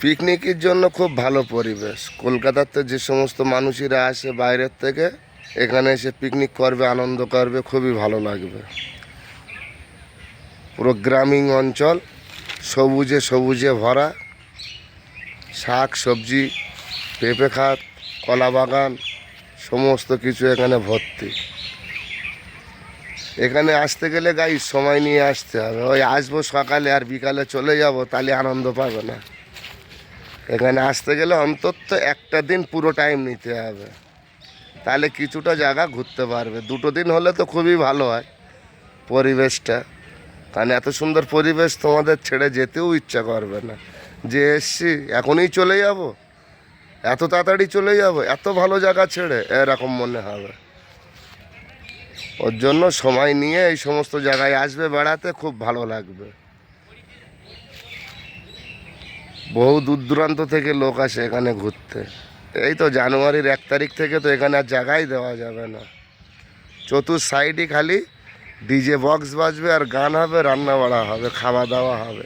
পিকনিকের জন্য খুব ভালো পরিবেশ। কলকাতাতে যে সমস্ত মানুষেরা আসে বাইরের থেকে, এখানে এসে পিকনিক করবে, আনন্দ করবে, খুবই ভালো লাগবে। পুরো গ্রামীণ অঞ্চল, সবুজে সবুজে ভরা, শাক সবজি, পেঁপে খাত, কলা বাগান, সমস্ত কিছু এখানে ভর্তি। এখানে আসতে গেলে গাইস সময় নিয়ে আসতে হবে। ওই আসবো সকালে আর বিকালে চলে যাব, তাহলে আনন্দ পাবে না। এখানে আসতে গেলে অন্তত একটা দিন পুরো টাইম নিতে হবে, তাহলে কিছুটা জায়গা ঘুরতে পারবে। 2 দিন হলে তো খুবই ভালো হয় পরিবেশটা, কারণ এত সুন্দর পরিবেশ তোমাদের ছেড়ে যেতেও ইচ্ছা করবে না। যে এসছি এখনই চলে যাব, এত তাড়াতাড়ি চলে যাব, এত ভালো জায়গা ছেড়ে, এরকম মনে হবে। ওর জন্য সময় নিয়ে এই সমস্ত জায়গায় আসবে বেড়াতে, খুব ভালো লাগবে। বহু দূর দূরান্ত থেকে লোক আসে এখানে ঘুরতে। এই তো জানুয়ারির 1 তারিখ থেকে তো এখানে আর জায়গাই দেওয়া যাবে না। চতুর সাইডই খালি ডিজে বক্স বাজবে আর গান হবে, রান্না বাড়া হবে, খাওয়া দাওয়া হবে।